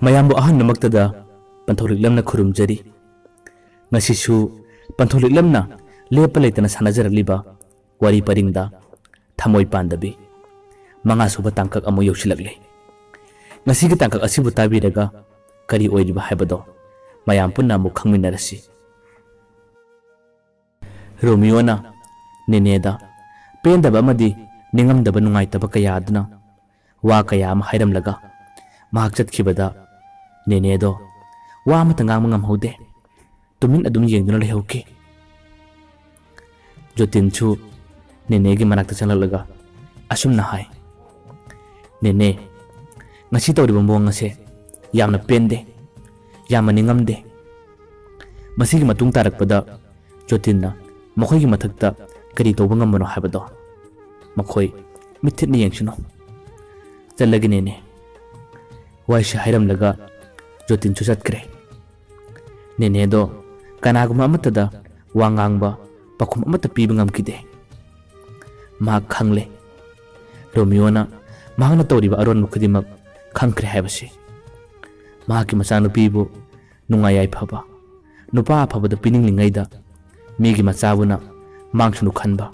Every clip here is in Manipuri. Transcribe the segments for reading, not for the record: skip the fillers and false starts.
ꯃꯌꯥꯝꯕꯨ ꯑꯍꯟꯅꯃꯛꯇꯗ ꯄꯟꯊꯧꯂꯤꯛꯂꯝꯅ ꯈꯨꯔꯨꯝꯖꯔꯤ ꯉꯁꯤꯁꯨ ꯄꯟꯊꯧꯂꯤꯛꯂꯝꯅ ꯂꯦꯞꯄ ꯂꯩꯇꯅ ꯁꯥꯟꯅꯖꯔꯛꯂꯤꯕ ꯋꯥꯔꯤ ꯄꯔꯤꯡꯗ ꯊꯃꯣꯏ ꯄꯥꯟꯗꯕꯤ ꯃꯉꯥꯁꯨꯕ ꯇꯥꯡꯀꯛ ꯑꯃꯨꯛ ꯌꯧꯁꯤꯜꯂꯛꯂꯦ ꯉꯁꯤꯒꯤ ꯇꯥꯡꯀꯛ ꯑꯁꯤꯕꯨ ꯇꯥꯕꯤꯔꯒ ꯀꯔꯤ ꯑꯣꯏꯔꯤꯕ ꯍꯥꯏꯕꯗꯣ ꯃꯌꯥꯝ ꯄꯨꯟꯅ ꯑꯃꯨꯛ ꯈꯪꯃꯤꯟꯅꯔꯁꯤ ꯔꯣꯃꯤꯌꯣꯅ ꯅꯦꯅꯦꯗ ꯄꯦꯟꯗꯕ ꯑꯃꯗꯤ ꯅꯤꯡꯉꯝꯗꯕ ꯅꯨꯡꯉꯥꯏꯇꯕ ꯀꯌꯥ ꯑꯗꯨꯅ ꯋꯥ ꯀꯌꯥ ꯑꯃ ꯍꯥꯏꯔꯝꯂꯒ ꯃꯍꯥꯛ ꯆꯠꯈꯤꯕꯗ ꯅꯦꯅꯦꯗꯣ ꯋꯥ ꯑꯃꯠꯇ ꯉꯥꯡꯕ ꯉꯝꯍꯧꯗꯦ ꯇꯨꯃꯤꯟ ꯑꯗꯨꯝ ꯌꯦꯡꯗꯨꯅ ꯂꯩꯍꯧꯈꯤ ꯖꯣꯇꯤꯟꯁꯨ ꯅꯦꯅꯦꯒꯤ ꯃꯅꯥꯛꯇ ꯆꯪꯂꯛꯂꯒ ꯑꯁꯨꯝꯅ ꯍꯥꯏ ꯅꯦꯅꯦ ngasi tawribang mawang ase yamna pende yamna ningamde masigi matung tarakpada Jotinna makhoygi mathakta kari tawba ngamano haibado makhoy mithitni yengchino chalagine ne waisha hairamlaga Jotin chu chatkre nene do kanaguma amatada wangangba pakhum amata piba ngamkide ma khangle Romiona mahana tawriba aron mukhidimak khangkre haibasi mahaki machanupibu nungayai phaba nupa phabada pininglingaida migi machabuna mangsunu khanba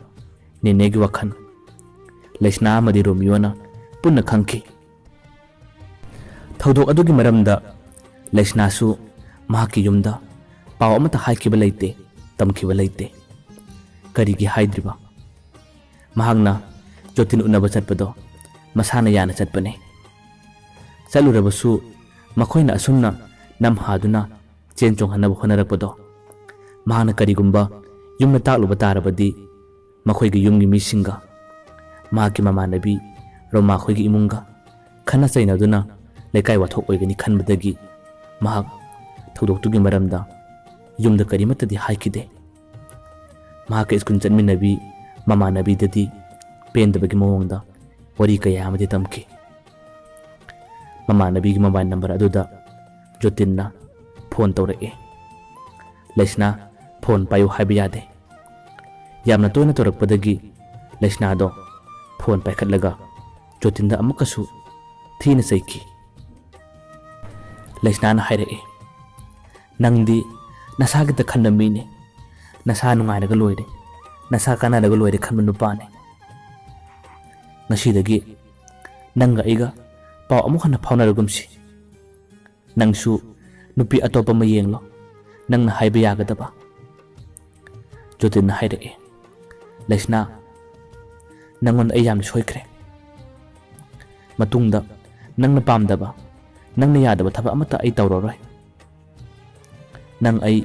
nenegi wakhan Lesna amadi Romiona punna khangki thaudok adugi maramda Lesna su mahaki yumda paw amata haikiba leite tamkiba leite karigi haidriba mahagna Jotin unaba chatpado masana yana chatpane chalurabasu makhoina asumna namhaduna chenchong hanaba honarakpado mahana karigumba yumna takluba tarabadi makhoigi yumgi misinga mahaki mamanabi Roma khoigi imunga khana chainaduna lekai wathok oigani khanbadagi mahak thodoktugi maramda yumda karimatadi haikide mahaka iskun chanminabi mamanabi dadi pendabagi mawangda wari kaya amadi tamki mamanabi gi mobile number aduda Jotinna phone tawrake Lesna phone payu haiba yade yamna toina torakpadagi Lesna do phone paikhatlaga Jotinda amukasu thina saiki Lesna na hairake nangdi nasagita khanna mine nasa nungairaga loire nasa kanaraga loire khanba nupane ngasidagi nanga iga paw amuk hana phaunaragumsi nangsu nupi atopa ma yenglo nangna haiba yagadaba Jotin hairake Lesna nangon ai yam soikre matungda nangna pamdaba nangna yadaba thaba amata ai tawroroi nang ai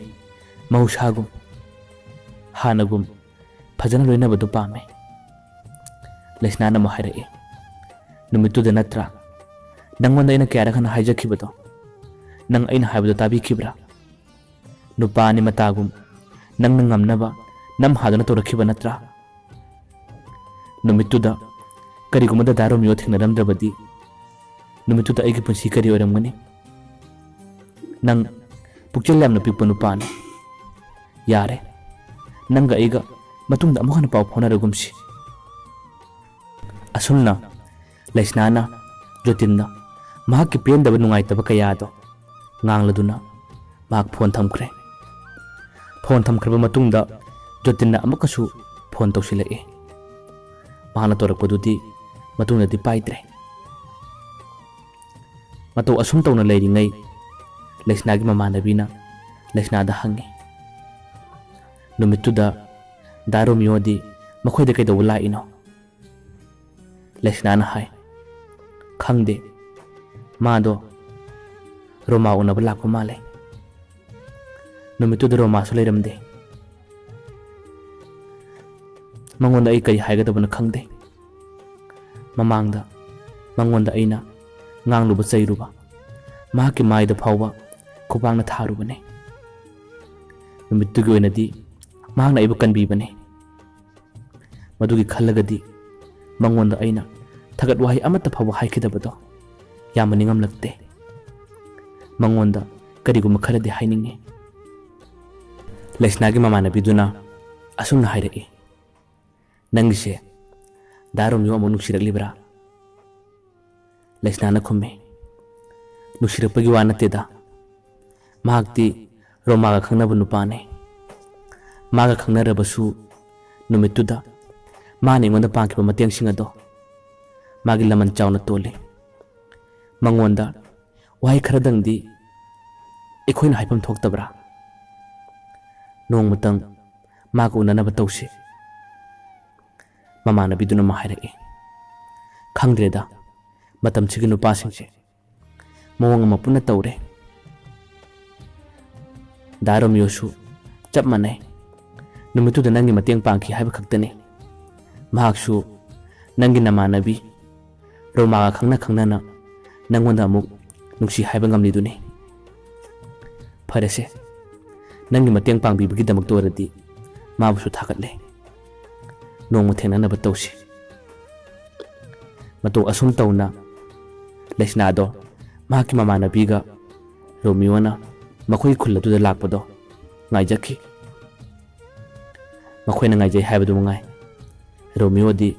mausagum hanagum phajana loinabadu pame Lesna na hairake numituda natra nangonda ina kayara khana haijakibado nang aina haibado tabikibra nupani matagum nang ngamnaba nam hadana torakhiba natra numituda karigumada Romiyo thingnaramdrabadi numituda aigi punsi kari oramgani nang pukchel yamna pikpa nupani yare nanga aiga matungda amukhana paw phonaragumsi asumna Lesnana Jotinna mahaki pendaba nungaitaba kayado ngangladuna mahak phone thamkhre matungda Jotinna amakasu phone tawsilake mahana torakpadudi matungda di paidre matau asum tawna leiringai Lesna gi mamanabina Lesna da hangi numituda Romiyo di makhoida kaidawa laino Lesna na hai khangde mado Roma unaba lakpa male numituda Roma su leiramde mangonda ai kari haigadabana khangde mamangda mangonda aina ngangluba chairuba mahaki maida phawba khupangna tharubane numitugi oinadi mahakna aibu kanbibane madugi khallagadi mangonda aina thagat wahi amata phawba haikidabado yamma ningamlakte mangonda kariguma kharadi haininge Lesna gi mamanabiduna asumna hairake nangise Romiyo amu nuksiraklibra Lesna na khumme ꯅꯨꯡꯁꯤꯔꯛꯄꯒꯤ ꯋꯥ ꯅꯠꯇꯦꯗ ꯃꯍꯥꯛꯇꯤ ꯔꯣꯃꯥꯒ ꯈꯪꯅꯕ ꯅꯨꯄꯥꯅꯤ ꯃꯥꯒ ꯈꯪꯅꯔꯕꯁꯨ ꯅꯨꯃꯤꯠꯇꯨꯗ ꯃꯥꯅ ꯑꯩꯉꯣꯟꯗ ꯄꯥꯡꯈꯤꯕ ꯃꯇꯦꯡꯁꯤꯡ ꯑꯗꯣ ꯃꯥꯒꯤ ꯂꯃꯟ ꯆꯥꯎꯅ ꯇꯣꯜꯂꯤ ꯃꯉꯣꯟꯗ ꯋꯥꯍꯩ ꯈꯔꯗꯪꯗꯤ ꯑꯩꯈꯣꯏꯅ ꯍꯥꯏꯐꯝ ꯊꯣꯛꯇꯕ꯭ꯔꯥ ꯅꯣꯡꯃꯇꯪ ꯃꯥꯒ ꯎꯅꯅꯕ ꯇꯧꯁꯤ ꯃꯃꯥꯟꯅꯕꯤꯗꯨꯅ ꯑꯃ ꯍꯥꯏꯔꯛꯏ ꯈꯪꯗ꯭ꯔꯦꯗ ꯃꯇꯝꯁꯤꯒꯤ ꯅꯨꯄꯥꯁꯤꯡꯁꯦ ꯃꯑꯣꯡ ꯑꯃ ꯄꯨꯟꯅ ꯇꯧꯔꯦ ꯗꯥ ꯔꯣꯃꯤꯌꯣꯁꯨ ꯆꯞ ꯃꯥꯟꯅꯩ ꯅꯨꯃꯤꯠꯇꯨꯗ ꯅꯪꯒꯤ ꯃꯇꯦꯡ ꯄꯥꯡꯈꯤ ꯍꯥꯏꯕ ꯈꯛꯇꯅꯤ ꯃꯍꯥꯛꯁꯨ ꯅꯪꯒꯤ ꯅꯃꯥꯟꯅꯕꯤ ꯔꯣꯃꯥꯒ ꯈꯪꯅꯅ ꯅꯪꯉꯣꯟꯗ ꯑꯃꯨꯛ ꯅꯨꯡꯁꯤ ꯍꯥꯏꯕ ꯉꯝꯂꯤꯗꯨꯅꯤ ꯐꯔꯦꯁꯦ ꯅꯪꯒꯤ ꯃꯇꯦꯡ ꯄꯥꯡꯕꯤꯕꯒꯤꯗꯃꯛꯇ ꯑꯣꯏꯔꯗꯤ ꯃꯥꯕꯨꯁꯨ ꯊꯥꯒꯠꯂꯦ ꯅꯣꯡꯃ ꯊꯦꯡꯅꯅꯕ ꯇꯧꯁꯤ ꯃꯇꯧ ꯑꯁꯨꯝ ꯇꯧꯅ ꯂꯩꯁꯅꯥꯗꯣ ꯃꯍꯥꯛꯀꯤ ꯃꯃꯥꯟꯅꯕꯤꯒ ꯔꯣꯃꯤꯌꯣꯅ ꯃꯈꯣꯏꯒꯤ ꯈꯨꯜ ꯑꯗꯨꯗ ꯂꯥꯛꯄꯗꯣ ꯉꯥꯏꯖꯈꯤ ꯃꯈꯣꯏꯅ ꯉꯥꯏꯖꯩ ꯍꯥꯏꯕꯗꯨ ꯃꯉꯥꯏ ꯔꯣꯃꯤꯌꯣꯗꯤ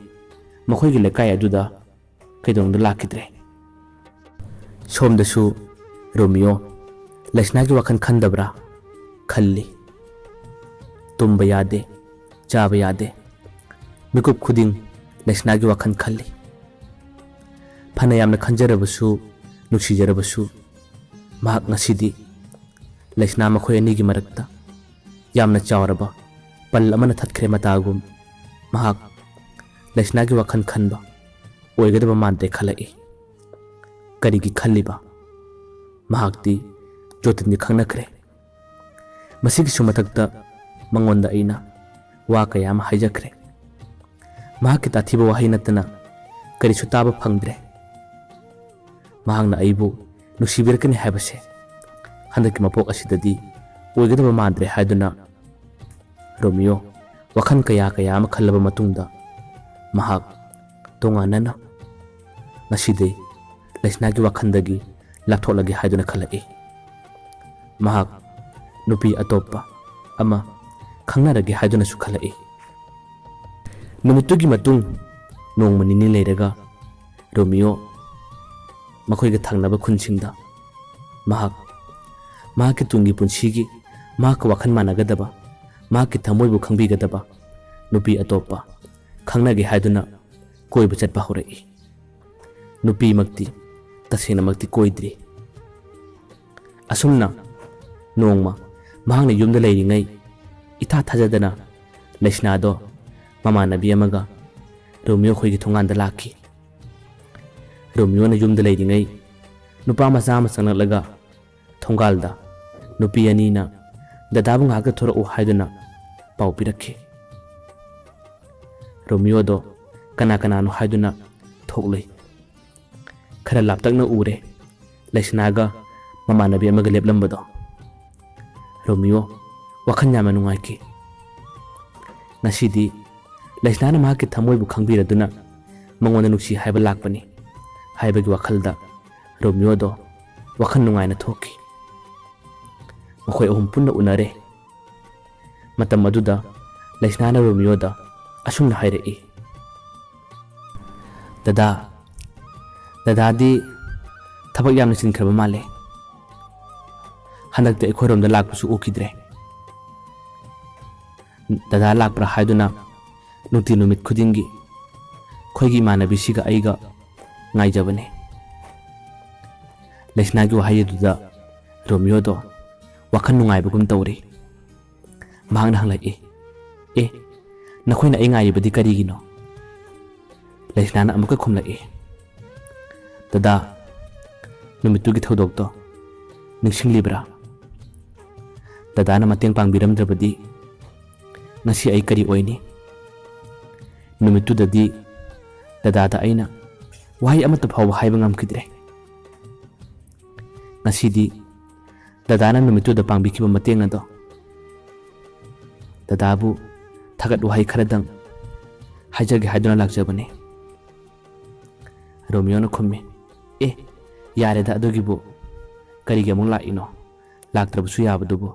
ꯃꯈꯣꯏꯒꯤ ꯂꯩꯀꯥꯏ ꯑꯗꯨꯗ ꯀꯩꯗꯧꯅꯨꯡꯗ ꯂꯥꯛꯈꯤꯗ꯭ꯔꯦ ꯁꯣꯝꯗꯁꯨ ꯔꯣꯃꯤꯌꯣ ꯂꯩꯁꯅꯥꯒꯤ ꯋꯥꯈꯜ ꯈꯟꯗꯕ꯭ꯔꯥ खल्ली तुम यादे चाब यादे मिकुप खुदिंग लेसना की वखन खल्ली फने यामना खंजरबसु नुक्सिजरबसु महाक ngasiदी लेसना मखोय अनि की मरकता यामना चावरबा पल अमना थतखरे मतागुम महाक लेसना की वखन खनबा ओइगदबा मानते खलई करिगी खल्लीबा महाकती जोतनी खंगनखरे मसीगिसु मथक्ता मंगोंदा अइना वा कयाम हाइजखरे महाकि ताथिबा वाहै नतना करिसु ताबा फंगद्रे महाकना अइबु नुसिबिरकनि हाइबसे हंदकि मपोक असिददि ओइगदबा मानद्रे हाइदुना रोमियो वखन कया कयाम खल्लबा मतुंगदा महाक तोंगानना ngaside लेसनागी वखंदगी लाथोलगे हाइदुना खलई महाक नुपी अतोप्पा अमा खंगनरगे हाइदुना सु खलई नुमितुगी मतुंग नोंगमा निनि लेरगा रोमियो मखोइगा थांगनबा खुनसिंगदा महाकी तुंगी पुंसीगी महाक वखन मानगदबा महाकी थमोइबु खंगबिगदबा नुपी अतोप्पा खंगनगे हाइदुना कोइबा चटपा होरई नुपी मक्ति तसेना मक्ति कोइद्री असुमना नोंगमा महांगना युमदा लेरिङै इथा थाजदना लेसनादो ममानबी अमगा रोमियो खोइगी थोंगानदा लाखी रोमियोना युमदा लेरिङै नुपा मचा अमा चंगलगा थोंगालदा नुपी अनीना ददाबु ngaka थोरउ हाइदुना पाउ पिरखी रोमियोदो कना कनानो हाइदुना थोकलै खरा लापतकना उरे लेसनागा ममानबी अमगा लेपलंबदो रोमियो वखन याम नुंगाइकी ngasiदी लेसनाना महाकी थमोइबु खंगबिरदुना मंगोंदा नुक्सी हाइबा लाकपनी हाइबगी वखलदा रोमियोदो वखन नुंगाइना थोकी मखोय अहुम पुन्ना उनरे मतम अदुदा लेसनाना रोमियोदा असुमना हाइरई दादादी थबक यामना चिनखरबा माले हनकते अखोरमदा लाकपसु उखिद्रे दादा लाकप्रा हाइदुना नुति नुमित खुदिंगी खोइगी इमानबीसिगा अइगा ngaijabane लेसनागी वाहायदुदा रोमियोदो वखन नुंगाइबगुम तौरी महांगना हंगलाई ए नखोइना अइ ngaइबदि करिगिनो लेसनाना अमुका खुमलाई दादा नुमितुगी थौदोकतो निंसिंगलिब्रा दादाना मतेंग पांगबिरमद्रबदि ngasi ai kari oini numitudadi dadada aina wahai amata phawa haiba ngamkidre ngasidi dadana numituda pangbikiba mateng ado dadabu thagat wahai kharadang haijage haiduna lakjabane Romeo ने खुम्मे ए यारे दा अदुगिबु करिगे अमुक लाइनो लाक्त्रबसु याबदुबु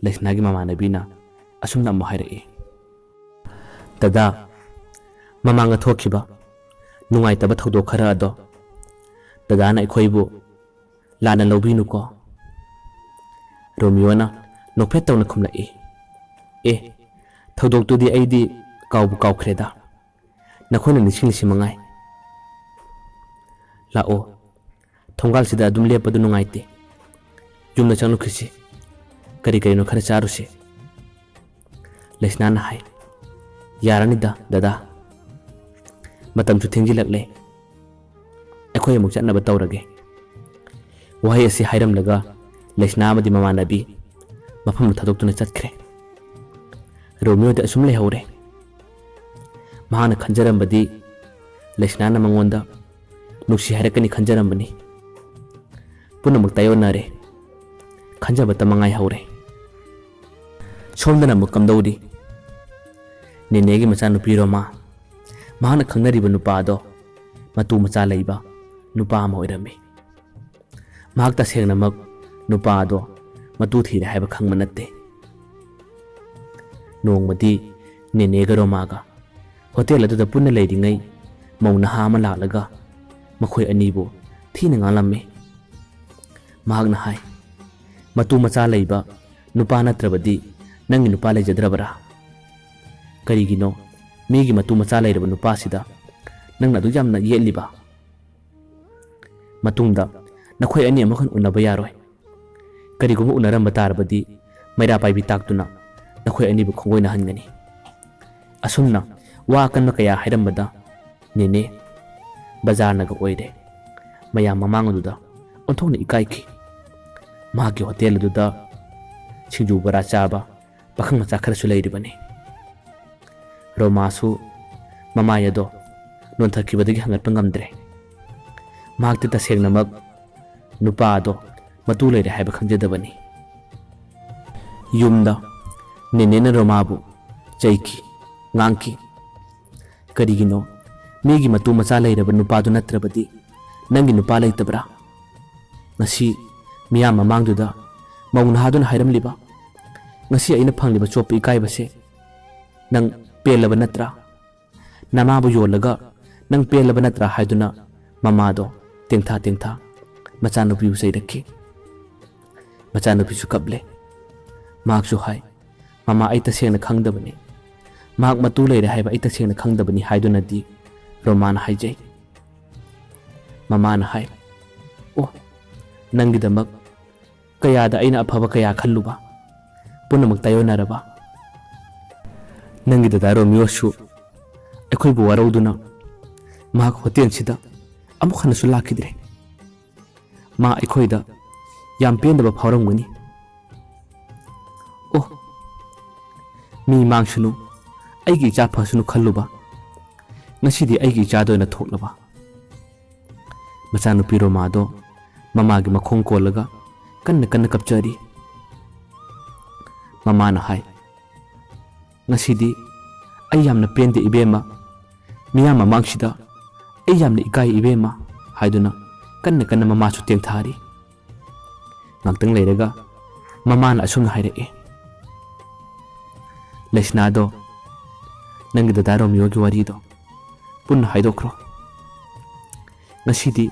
लेसनागी ममानबीना असुमना अमु हाइरई दादा ममांगा थोखिबा नुंगाइतबा थौदोक खरा अदो ꯗꯗꯥꯅ ꯑꯩꯈꯣꯏꯕꯨ ꯂꯥꯟꯅ ꯂꯧꯕꯤꯅꯨꯀꯣ꯫ ꯔꯣꯃꯤꯌꯣꯅ ꯅꯣꯛꯐꯦꯠ ꯇꯧꯅ ꯈꯨꯝꯂꯛꯏ, ꯑꯦ ꯊꯧꯗꯣꯛꯇꯨꯗꯤ ꯑꯩꯗꯤ ꯀꯥꯎꯕꯨ ꯀꯥꯎꯈ꯭ꯔꯦꯗ, ꯅꯈꯣꯏꯅ ꯅꯤꯡꯁꯤꯡꯂꯤꯁꯤ ꯃꯉꯥꯏ꯫ ꯂꯥꯛꯑꯣ, ꯊꯣꯡꯒꯥꯜꯁꯤꯗ ꯑꯗꯨꯝ ꯂꯦꯞꯄꯗꯨ ꯅꯨꯡꯉꯥꯏꯇꯦ, ꯌꯨꯝꯗ ꯆꯪꯂꯨꯈꯤꯁꯤ, ꯀꯔꯤ ꯀꯔꯤꯅꯣ ꯈꯔ ꯆꯥꯔꯨꯁꯤ꯫ ꯂꯩꯁꯅꯥꯅ ꯍꯥꯏ, ꯌꯥꯔꯅꯤꯗ ꯗꯗꯥ, ꯃꯇꯝꯁꯨ ꯊꯦꯡꯖꯤꯜꯂꯛꯂꯦ, ꯑꯩꯈꯣꯏ ꯑꯃꯨꯛ ꯆꯠꯅꯕ ꯇꯧꯔꯒꯦ꯫ ꯋꯥꯍꯩ ꯑꯁꯤ ꯍꯥꯏꯔꯝꯂꯒ ꯂꯩꯁꯅꯥ ꯑꯃꯗꯤ ꯃꯃꯥꯟꯅꯕꯤ ꯃꯐꯝꯗꯨ ꯊꯥꯗꯣꯛꯇꯨꯅ ꯆꯠꯈ꯭ꯔꯦ꯫ ꯔꯣꯃꯤꯌꯣꯗꯤ ꯑꯁꯨꯝ ꯂꯩꯍꯧꯔꯦ꯫ ꯃꯍꯥꯛꯅ ꯈꯟꯖꯔꯝꯕꯗꯤ ꯂꯩꯁꯅꯥꯅ ꯃꯉꯣꯟꯗ ꯅꯨꯡꯁꯤ ꯍꯥꯏꯔꯛꯀꯅꯤ ꯈꯟꯖꯔꯝꯕꯅꯤ꯫ ꯄꯨꯝꯅꯃꯛ ꯇꯥꯌꯣꯟꯅꯔꯦ, ꯈꯟꯖꯕꯇ ꯃꯉꯥꯏꯍꯧꯔꯦ꯫ ꯁꯣꯝꯗꯅ ꯑꯃꯨꯛ ꯀꯝꯗꯧꯔꯤ? ꯅꯦꯅꯦꯒꯤ ꯃꯆꯥꯅꯨꯄꯤ ꯔꯣꯃꯥ, ꯃꯍꯥꯛꯅ ꯈꯪꯅꯔꯤꯕ ꯅꯨꯄꯥꯗꯣ ꯃꯇꯨ ꯃꯆꯥ ꯂꯩꯕ ꯅꯨꯄꯥ ꯑꯃ ꯑꯣꯏꯔꯝꯃꯤ꯫ ꯃꯍꯥꯛ ꯇꯁꯦꯡꯅꯃꯛ ꯅꯨꯄꯥ ꯑꯗꯣ ꯃꯇꯨ ꯊꯤꯔꯦ ꯍꯥꯏꯕ ꯈꯪꯕ ꯅꯠꯇꯦ꯫ ꯅꯣꯡꯃꯗꯤ ꯅꯦꯅꯦꯒ ꯔꯣꯃꯥꯒ ꯍꯣꯇꯦꯜ ꯑꯗꯨꯗ ꯄꯨꯟꯅ ꯂꯩꯔꯤꯉꯩ ꯃꯧ ꯅꯍꯥ ꯑꯃ ꯂꯥꯛꯂꯒ ꯃꯈꯣꯏ ꯑꯅꯤꯕꯨ ꯊꯤꯅ ꯉꯥꯡꯂꯝꯃꯤ꯫ ꯃꯍꯥꯛꯅ ꯍꯥꯏ, ꯃꯇꯨ ꯃꯆꯥ ꯂꯩꯕ ꯅꯨꯄꯥ ꯅꯠꯇ꯭ꯔꯕꯗꯤ ꯅꯪꯒꯤ ꯅꯨꯄꯥ ꯂꯩꯖꯗ꯭ꯔꯕꯔꯥ? ꯀꯔꯤꯒꯤꯅꯣ ꯃꯤꯒꯤ ꯃꯇꯨ ꯃꯆꯥ ꯂꯩꯔꯕ ꯅꯨꯄꯥꯁꯤꯗ ꯅꯪꯅ ꯑꯗꯨꯛ ꯌꯥꯝꯅ ꯌꯦꯠꯂꯤꯕ? ꯃꯇꯨꯡꯗ ꯅꯈꯣꯏ ꯑꯅꯤ ꯑꯃꯨꯛ ꯍꯟꯅ ꯎꯅꯕ ꯌꯥꯔꯣꯏ꯫ ꯀꯔꯤꯒꯨꯝꯕ ꯎꯅꯔꯝꯕ ꯇꯥꯔꯕꯗꯤ ꯃꯩꯔꯥ ꯄꯥꯏꯕꯤ ꯇꯥꯛꯇꯨꯅ ꯅꯈꯣꯏ ꯑꯅꯤꯕꯨ ꯈꯣꯡꯒꯣꯏꯅꯍꯟꯒꯅꯤ꯫ ꯑꯁꯨꯝꯅ ꯋꯥ ꯑꯀꯟꯕ ꯀꯌꯥ ꯍꯥꯏꯔꯝꯕꯗ ꯅꯦꯅꯦ ꯕꯖꯥꯔꯅꯒ ꯑꯣꯏꯔꯦ ꯃꯌꯥꯝ ꯃꯃꯥꯡ ꯑꯗꯨꯗ ꯑꯣꯟꯊꯣꯛꯅ ꯏꯀꯥꯏꯈꯤ꯫ ꯃꯍꯥꯛꯀꯤ ꯍꯣꯇꯦꯜ ꯑꯗꯨꯗ ꯁꯤꯡꯖꯨ ꯕꯣꯔꯥ ꯆꯥꯕ ꯄꯥꯈꯪ ꯃꯆꯥ ꯈꯔꯁꯨ ꯂꯩꯔꯤꯕꯅꯤ꯫ ꯔꯣꯃꯥꯁꯨ ꯃꯃꯥꯏ ꯑꯗꯣ ꯅꯣꯟꯊꯈꯤꯕꯗꯒꯤ ꯍꯪꯒꯠꯄ ꯉꯝꯗ꯭ꯔꯦ꯫ ꯃꯍꯥꯛꯇꯤ ꯇꯁꯦꯡꯅꯃꯛ ꯅꯨꯄꯥ ꯑꯗꯣ ꯃꯇꯨ ꯂꯩꯔꯦ ꯍꯥꯏꯕ ꯈꯪꯖꯗꯕꯅꯤ꯫ ꯌꯨꯝꯗ ꯅꯦꯅꯦꯅ ꯔꯣꯃꯥꯕꯨ ꯆꯩꯈꯤ, ꯉꯥꯡꯈꯤ꯫ ꯀꯔꯤꯒꯤꯅꯣ ꯃꯤꯒꯤ ꯃꯇꯨ ꯃꯆꯥ ꯂꯩꯔꯕ ꯅꯨꯄꯥꯗꯨ ꯅꯠꯇ꯭ꯔꯕꯗꯤ ꯅꯪꯒꯤ ꯅꯨꯄꯥ ꯂꯩꯇꯕ꯭ꯔꯥ? ꯉꯁꯤ ꯃꯤꯌꯥꯝ ꯃꯃꯥꯡꯗꯨꯗ ꯃꯧ ꯅꯍꯥꯗꯨꯅ ꯍꯥꯏꯔꯝꯂꯤꯕ ꯉꯁꯤ ꯑꯩꯅ ꯐꯪꯂꯤꯕ ꯆꯣꯞꯄ ꯏꯀꯥꯏꯕꯁꯦ ꯅꯪ ꯄꯦꯜꯂꯕ ꯅꯠꯇ꯭ꯔꯥ? ꯅꯃꯥꯕꯨ ꯌꯣꯜꯂꯒ ꯅꯪ ꯄꯦꯜꯂꯕ ꯅꯠꯇ꯭ꯔꯥ ꯍꯥꯏꯗꯨꯅ ꯃꯃꯥꯗꯣ ꯇꯦꯡꯊꯥ ꯇꯦꯡꯊꯥ ꯃꯆꯥꯅꯨꯄꯤꯕꯨ ꯆꯩꯔꯛꯈꯤ꯫ ꯃꯆꯥꯅꯨꯄꯤꯁꯨ ꯀꯞꯂꯦ꯫ ꯃꯍꯥꯛꯁꯨ ꯍꯥꯏ, ꯃꯃꯥ ꯑꯩ ꯇꯁꯦꯡꯅ ꯈꯪꯗꯕꯅꯤ, ꯃꯍꯥꯛ ꯃꯇꯨ ꯂꯩꯔꯦ ꯍꯥꯏꯕ ꯑꯩ ꯇꯁꯦꯡꯅ ꯈꯪꯗꯕꯅꯤ ꯍꯥꯏꯗꯨꯅꯗꯤ ꯔꯣꯃꯥꯅ ꯍꯥꯏꯖꯩ꯫ ꯃꯃꯥꯅ ꯍꯥꯏ, ꯑꯣ ꯅꯪꯒꯤꯗꯃꯛ ꯀꯌꯥꯗ ꯑꯩꯅ ꯑꯐꯕ ꯀꯌా ꯈꯜꯂꯨꯕ ꯄꯨꯝꯅꯃꯛ ꯇꯥꯌꯣꯟꯅꯔꯕ? ꯅꯪꯒꯤ ꯗꯗꯥ ꯔꯣꯃꯤꯌꯣꯁꯨ ꯑꯩꯈꯣꯏꯕꯨ ꯋꯥꯔꯧꯗꯨꯅ ꯃꯍꯥꯛ ꯍꯣꯇꯦꯜꯁꯤꯗ ꯑꯃꯨꯛ ꯍꯟꯅꯁꯨ ꯂꯥꯛꯈꯤꯗ꯭ꯔꯦ꯫ ꯃꯥ ꯑꯩꯈꯣꯏꯗ ꯌꯥꯝ ꯄꯦꯟꯗꯕ ꯐꯥꯎꯔꯝꯒꯅꯤ꯫ ꯑꯣ ꯃꯤ ꯃꯥꯡꯁꯅꯨ, ꯑꯩꯒꯤ ꯏꯆꯥ ꯐꯁꯅꯨ ꯈꯜꯂꯨꯕ ꯉꯁꯤꯗꯤ ꯑꯩꯒꯤ ꯏꯆꯥꯗ ꯑꯣꯏꯅ ꯊꯣꯛꯂꯕ꯫ ꯃꯆꯥꯅꯨꯄꯤ ꯔꯣꯃꯥꯗꯣ ꯃꯃꯥꯒꯤ ꯃꯈꯣꯡ ꯀꯣꯜꯂꯒ ꯀꯟꯅ ꯀꯟꯅ ꯀꯞꯆꯔꯤ꯫ ꯃꯃꯥꯅ ꯍꯥꯏ, ꯉꯁꯤꯗꯤ ꯑꯩ ꯌꯥꯝꯅ ꯄꯦꯟꯗꯦ ꯏꯕꯦꯝꯃ, ꯃꯤꯌꯥꯝ ꯃꯃꯥꯡꯁꯤꯗ ꯑꯩ ꯌꯥꯝꯅ ꯏꯀꯥꯏ ꯏꯕꯦꯝꯃ ꯍꯥꯏꯗꯨꯅ ꯀꯟꯅ ꯀꯟꯅ ꯃꯃꯥꯁꯨ ꯇꯦꯡꯊꯥꯔꯤ꯫ ꯉꯥꯛꯇꯪ ꯂꯩꯔꯒ ꯃꯃꯥꯅ ꯑꯁꯨꯝꯅ ꯍꯥꯏꯔꯛꯑꯦ, ꯂꯩꯁꯅꯥꯗꯣ ꯅꯪꯒꯤ ꯗꯗꯥ ꯔꯣꯃꯤꯌꯣꯒꯤ ꯋꯥꯔꯤꯗꯣ ꯄꯨꯟꯅ ꯍꯥꯏꯗꯣꯛꯈ꯭ꯔꯣ꯫ ꯉꯁꯤꯗꯤ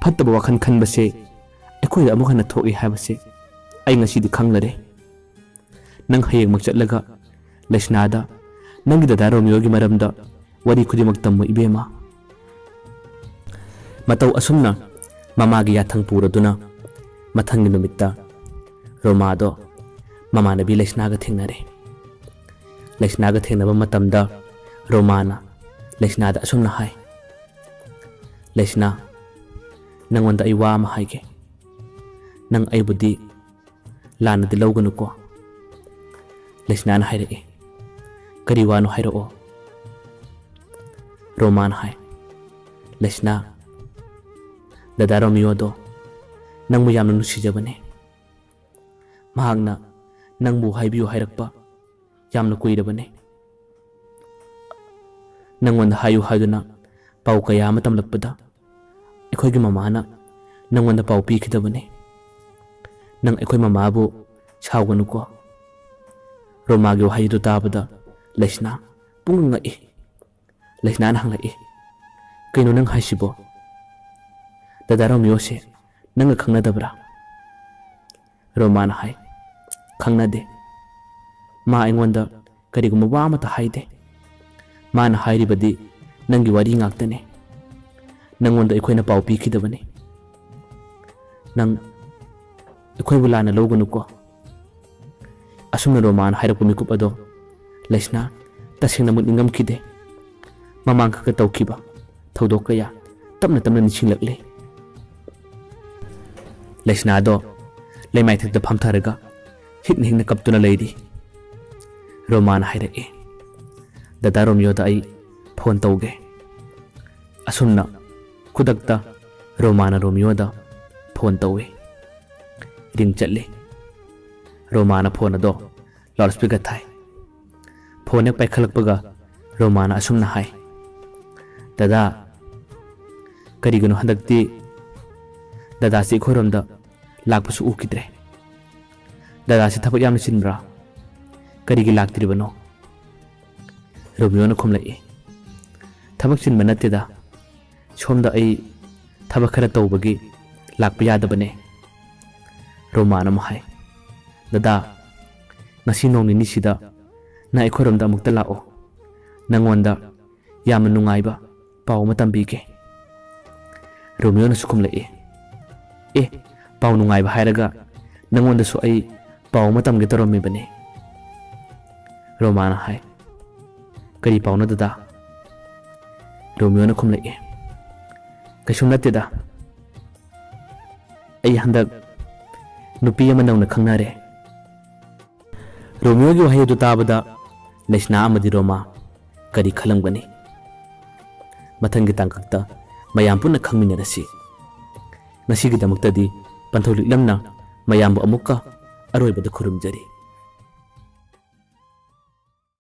ꯐꯠꯇꯕ ꯋꯥꯈꯜ ꯈꯟꯕꯁꯦ ꯑꯩꯈꯣꯏꯗ ꯑꯃꯨꯛ ꯍꯟꯅ ꯊꯣꯛꯏ ꯍꯥꯏꯕꯁꯦ ꯑꯩ ꯉꯁꯤꯗꯤ ꯈꯪꯂꯔꯦ꯫ ꯅꯪ ꯍꯌꯦꯡꯃꯛ ꯆꯠꯂꯒ ꯂꯩꯁꯅꯥꯗ ꯅꯪꯒꯤ ꯗꯗꯥ ꯔꯣꯃꯤꯌꯣꯒꯤ ꯃꯔꯝꯗ ꯋꯥꯔꯤ ꯈꯨꯗꯤꯡꯃꯛ ꯇꯝꯃꯨ ꯏꯕꯦꯝꯃ꯫ ꯃꯇꯧ ꯑꯁꯨꯝꯅ ꯃꯃꯥꯒꯤ ꯌꯥꯊꯪ ꯄꯨꯔꯗꯨꯅ ꯃꯊꯪꯒꯤ ꯅꯨꯃꯤꯠꯇ ꯔꯣꯃꯥꯗꯣ ꯃꯃꯥꯟꯅꯕꯤ ꯂꯩꯁꯅꯥꯒ ꯊꯦꯡꯅꯔꯦ꯫ ꯂꯩꯁꯅꯥꯒ ꯊꯦꯡꯅꯕ ꯃꯇꯝꯗ ꯔꯣꯃꯥꯅ ꯂꯩꯁꯅꯥꯗ ꯑꯁꯨꯝꯅ ꯍꯥꯏ, ꯂꯩꯁꯅꯥ ꯅꯪꯉꯣꯟꯗ ꯑꯩ ꯋꯥ ꯑꯃ ꯍꯥꯏꯒꯦ, ꯅꯪ ꯑꯩꯕꯨꯗꯤ ꯂꯥꯟꯅꯗꯤ ꯂꯧꯒꯅꯨꯀꯣ꯫ ꯂꯩꯁꯅꯥꯅ ꯍꯥꯏꯔꯛꯑꯦ, ꯀꯔꯤ ꯋꯥꯅꯣ ꯍꯥꯏꯔꯛꯑꯣ꯫ ꯔꯣꯃꯥꯅ ꯍꯥꯏ, ꯂꯩꯁꯅꯥ ꯗꯗꯥ ꯔꯣꯃꯤꯌꯣꯗꯣ ꯅꯪꯕꯨ ꯌꯥꯝꯅ ꯅꯨꯡꯁꯤꯖꯕꯅꯦ꯫ ꯃꯍꯥꯛꯅ ꯅꯪꯕꯨ ꯍꯥꯏꯕꯤꯌꯨ ꯍꯥꯏꯔꯛꯄ ꯌꯥꯝꯅ ꯀꯨꯏꯔꯕꯅꯦ꯫ ꯅꯪꯉꯣꯟꯗ ꯍꯥꯏꯌꯨ ꯍꯥꯏꯗꯨꯅ ꯄꯥꯎ ꯀꯌꯥ ꯑꯃ ꯇꯝꯂꯛꯄꯗ ꯑꯩꯈꯣꯏꯒꯤ ꯃꯃꯥꯅ ꯅꯪꯉꯣꯟꯗ ꯄꯥꯎ ꯄꯤꯈꯤꯗꯕꯅꯦ꯫ ꯅꯪ ꯑꯩꯈꯣꯏ ꯃꯃꯥꯕꯨ ꯁꯥꯎꯒꯅꯨꯀꯣ꯫ ꯔꯣꯃꯥꯒꯤ ꯋꯥꯍꯩꯗꯨ ꯇꯥꯕꯗ ꯂꯩꯁꯅꯥ ꯄꯨꯡꯉꯛ ꯉꯛꯏ꯫ ꯂꯩꯁꯅꯥꯅ ꯍꯪꯂꯛꯏ, ꯀꯩꯅꯣ ꯅꯪ ꯍꯥꯏꯁꯤꯕꯣ? Dada Romeo se nanga khangnadabra? Romana hai, khangnade. Ma aingwanda karigumba wa amata haide. Mana hairibadi nangi wari ngaktane. Nangonda ikhoina pau pikidabane. Nang ikhoi bulana logunuko. Asumna Romana hairapu mikup ado Laisna tasingna mutningam kide. Mamang ka tawkiba thodok kaya tamna nisinglakley. Laisna ado leimai thakta phamtharaga hingna kaptuna leidi. Romana hairake. Dada Romeo da ai phone tawge. Asumna khudakta Romana Romeo da phone tawe. Ring chatle. Romana phone ado loudspeaker thai. Phone pai khalakpaga Romana asumna hai. Dada karigano handakti dada si khoramda lakpasu ukidre. Dada si thabak yamna chinbra. Karigi laktribano. Romeo na khumlai. Thabak chinba natteda. Somda ai thabak khara tawbagi lakpa yadabane. Romana mahai. Dada ngasi nongni nisida na ikhoramda amukta lao. Nangwanda yamna nungaiba pau matambige. Romeo na sukumlai. Pau nungaiba hairaga nangwanda su ai pau matamge taromi bane. Romana hai. Kari pau na dada. Romeo na khumlai. Kaisum natteda. Ai handak nupi ama nauna khangnare. Romeo gi wahayi du tabada Laisna amadi Roma kari khalangani. Mathangi tangkakta mayam punna khangminarasi. Ngasigidamaktadi panthauliklamna mayambu amukka aroibada khurumjari.